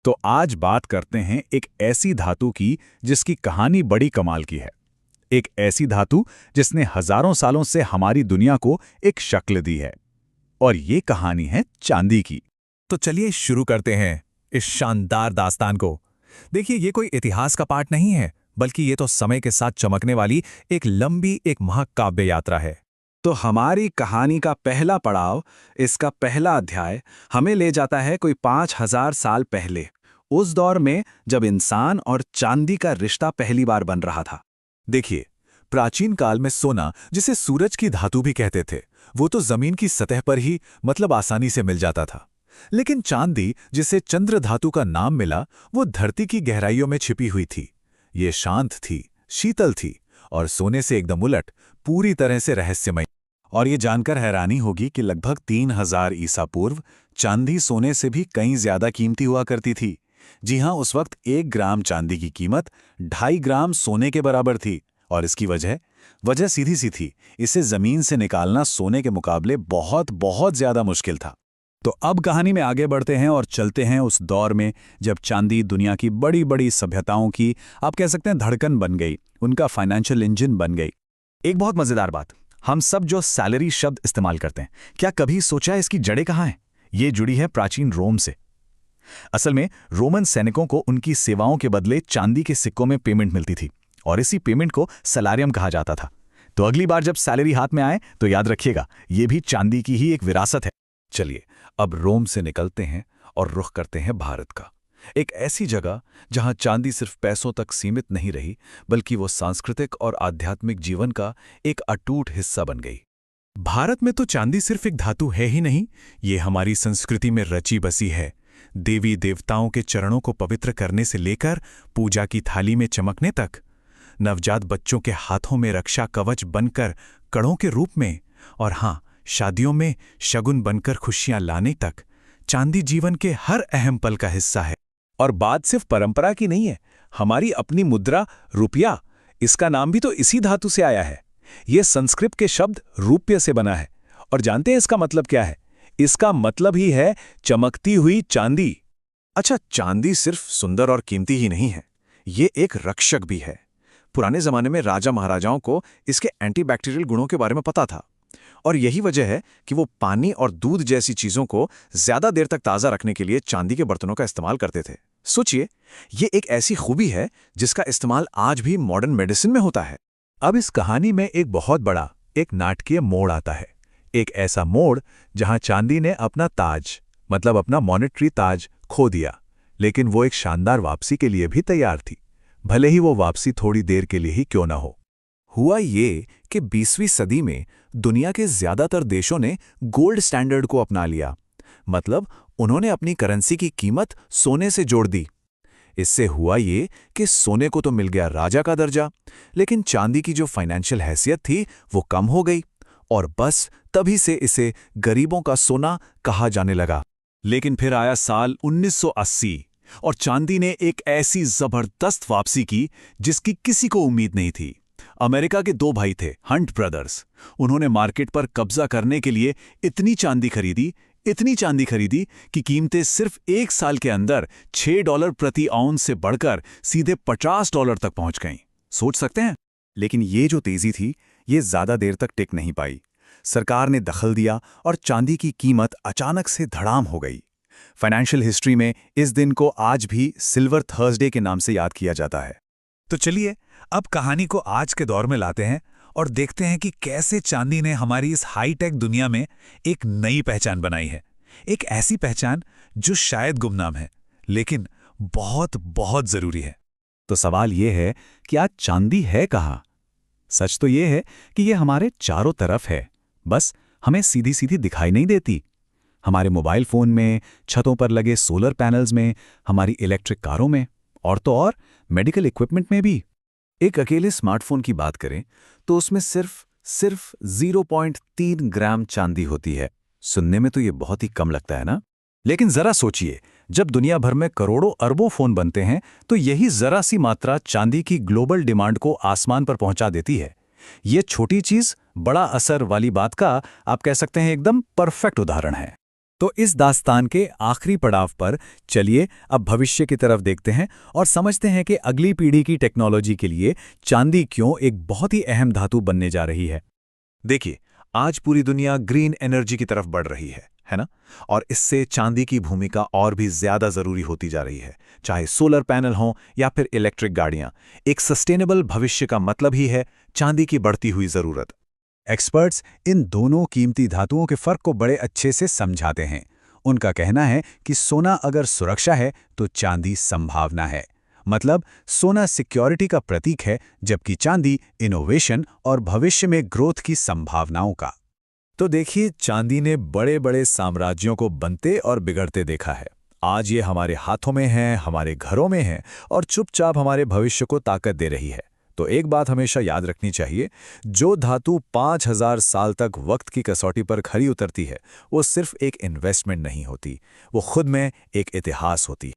तो आज बात करते हैं एक ऐसी धातु की जिसकी कहानी बड़ी कमाल की है। एक ऐसी धातु जिसने हजारों सालों से हमारी दुनिया को एक शक्ल दी है। और ये कहानी है चांदी की। तो चलिए शुरू करते हैं इस शानदार दास्तान को। देखिए, ये कोई इतिहास का पाठ नहीं है, बल्कि ये तो समय के साथ चमकने वाली एक लंबी, एक महाकाव्य यात्रा है। तो हमारी कहानी का पहला पड़ाव, इसका पहला अध्याय हमें ले जाता है कोई 5000 साल पहले, उस दौर में जब इंसान और चांदी का रिश्ता पहली बार बन रहा था। देखिए, प्राचीन काल में सोना, जिसे सूरज की धातु भी कहते थे, वो तो जमीन की सतह पर ही आसानी से मिल जाता था। लेकिन चांदी, जिसे चंद्र धातु का नाम मिला, वो धरती की गहराइयों में छिपी हुई थी। ये शांत थी, शीतल थी और सोने से एकदम उलट, पूरी तरह से रहस्यमय। और ये जानकर हैरानी होगी कि लगभग 3000 ईसा पूर्व चांदी सोने से भी कहीं ज्यादा कीमती हुआ करती थी। जी हां, उस वक्त 1 ग्राम चांदी की कीमत 2.5 ग्राम सोने के बराबर थी। और इसकी वजह सीधी सी थी, इसे जमीन से निकालना सोने के मुकाबले बहुत बहुत ज्यादा मुश्किल था। तो अब कहानी में आगे बढ़ते हैं और चलते हैं उस दौर में जब चांदी दुनिया की बड़ी बड़ी सभ्यताओं की, आप कह सकते हैं, धड़कन बन गई, उनका फाइनेंशियल इंजन बन गई। एक बहुत मजेदार बात, हम सब जो सैलरी शब्द इस्तेमाल करते हैं, क्या कभी सोचा है इसकी जड़ें कहाँ हैं? ये जुड़ी है प्राचीन रोम से। असल में रोमन सैनिकों को उनकी सेवाओं के बदले चांदी के सिक्कों में पेमेंट मिलती थी और इसी पेमेंट को सैलारियम कहा जाता था। तो अगली बार जब सैलरी हाथ में आए तो याद रखिएगा, ये भी चांदी की ही एक विरासत है। चलिए, अब रोम से निकलते हैं और रुख करते हैं भारत का। एक ऐसी जगह जहां चांदी सिर्फ पैसों तक सीमित नहीं रही, बल्कि वो सांस्कृतिक और आध्यात्मिक जीवन का एक अटूट हिस्सा बन गई। भारत में तो चांदी सिर्फ एक धातु है ही नहीं, ये हमारी संस्कृति में रची बसी है। देवी देवताओं के चरणों को पवित्र करने से लेकर पूजा की थाली में चमकने तक, नवजात बच्चों के हाथों में रक्षा कवच बनकर कड़ों के रूप में, और हाँ, शादियों में शगुन बनकर खुशियां लाने तक, चांदी जीवन के हर अहम पल का हिस्सा है। और बात सिर्फ परंपरा की नहीं है, हमारी अपनी मुद्रा रुपया, इसका नाम भी तो इसी धातु से आया है। यह संस्कृत के शब्द रूप्य से बना है। और जानते हैं इसका मतलब क्या है? इसका मतलब ही है चमकती हुई चांदी। अच्छा, चांदी सिर्फ सुंदर और कीमती ही नहीं है, ये एक रक्षक भी है। पुराने जमाने में राजा महाराजाओं को इसके एंटीबैक्टीरियल गुणों के बारे में पता था, और यही वजह है कि वो पानी और दूध जैसी चीजों को ज्यादा देर तक ताजा रखने के लिए चांदी के बर्तनों का इस्तेमाल करते थे। सोचिए, ये एक ऐसी खूबी है जिसका इस्तेमाल आज भी मॉडर्न मेडिसिन में होता है। अब इस कहानी में एक बहुत बड़ा, एक नाटकीय मोड़ आता है। एक ऐसा मोड़ जहां चांदी ने अपना ताज, अपना मॉनेटरी ताज खो दिया, लेकिन वो एक शानदार वापसी के लिए भी तैयार थी, भले ही वो वापसी थोड़ी देर के लिए ही क्यों ना हो। हुआ ये कि 20वीं सदी में दुनिया के ज्यादातर देशों ने गोल्ड स्टैंडर्ड को अपना लिया। उन्होंने अपनी करेंसी की कीमत सोने से जोड़ दी। इससे हुआ ये कि सोने को तो मिल गया राजा का दर्जा, लेकिन चांदी की जो फाइनेंशियल हैसियत थी वो कम हो गई, और बस तभी से इसे गरीबों का सोना कहा जाने लगा। लेकिन फिर आया साल 1980 और चांदी ने एक ऐसी जबरदस्त वापसी की जिसकी किसी को उम्मीद नहीं थी। अमेरिका के 2 भाई थे, हंट ब्रदर्स। उन्होंने मार्केट पर कब्जा करने के लिए इतनी चांदी खरीदी कि कीमतें सिर्फ 1 साल के अंदर $6 प्रति आउंस से बढ़कर सीधे $50 तक पहुंच गईं। सोच सकते हैं? लेकिन ये जो तेजी थी, ये ज्यादा देर तक टिक नहीं पाई। सरकार ने दखल दिया और चांदी की कीमत अचानक से धड़ाम हो गई। फाइनेंशियल हिस्ट्री में इस दिन को आज भी सिल्वर थर्सडे के नाम से याद किया जाता है। तो चलिए, अब कहानी को आज के दौर में लाते हैं और देखते हैं कि कैसे चांदी ने हमारी इस हाईटेक दुनिया में एक नई पहचान बनाई है। एक ऐसी पहचान जो शायद गुमनाम है, लेकिन बहुत बहुत जरूरी है। तो सवाल यह है कि आज चांदी है कहाँ? सच तो यह है कि यह हमारे चारों तरफ है, बस हमें सीधी सीधी दिखाई नहीं देती। हमारे मोबाइल फोन में, छतों पर लगे सोलर पैनल्स में, हमारी इलेक्ट्रिक कारों में, और तो और मेडिकल इक्विपमेंट में भी। एक अकेले स्मार्टफोन की बात करें तो उसमें सिर्फ 0.3 ग्राम चांदी होती है। सुनने में तो ये बहुत ही कम लगता है ना? लेकिन जरा सोचिए, जब दुनिया भर में करोड़ों अरबों फोन बनते हैं तो यही जरा सी मात्रा चांदी की ग्लोबल डिमांड को आसमान पर पहुंचा देती है। ये छोटी चीज बड़ा असर वाली बात का, आप कह सकते हैं, एकदम परफेक्ट उदाहरण है। तो इस दास्तान के आखिरी पड़ाव पर चलिए अब भविष्य की तरफ देखते हैं और समझते हैं कि अगली पीढ़ी की टेक्नोलॉजी के लिए चांदी क्यों एक बहुत ही अहम धातु बनने जा रही है। देखिए, आज पूरी दुनिया ग्रीन एनर्जी की तरफ बढ़ रही है ना? और इससे चांदी की भूमिका और भी ज्यादा जरूरी होती जा रही है, चाहे सोलर पैनल हों या फिर इलेक्ट्रिक गाड़ियां। एक सस्टेनेबल भविष्य का मतलब ही है चांदी की बढ़ती हुई जरूरत। एक्सपर्ट्स इन दोनों कीमती धातुओं के फर्क को बड़े अच्छे से समझाते हैं। उनका कहना है कि सोना अगर सुरक्षा है तो चांदी संभावना है। मतलब सोना सिक्योरिटी का प्रतीक है, जबकि चांदी इनोवेशन और भविष्य में ग्रोथ की संभावनाओं का। तो देखिए, चांदी ने बड़े बड़े साम्राज्यों को बनते और बिगड़ते देखा है। आज ये हमारे हाथों में है, हमारे घरों में है और चुपचाप हमारे भविष्य को ताकत दे रही है। तो एक बात हमेशा याद रखनी चाहिए, जो धातु 5000 साल तक वक्त की कसौटी पर खरी उतरती है, वो सिर्फ एक इन्वेस्टमेंट नहीं होती, वो खुद में एक इतिहास होती है।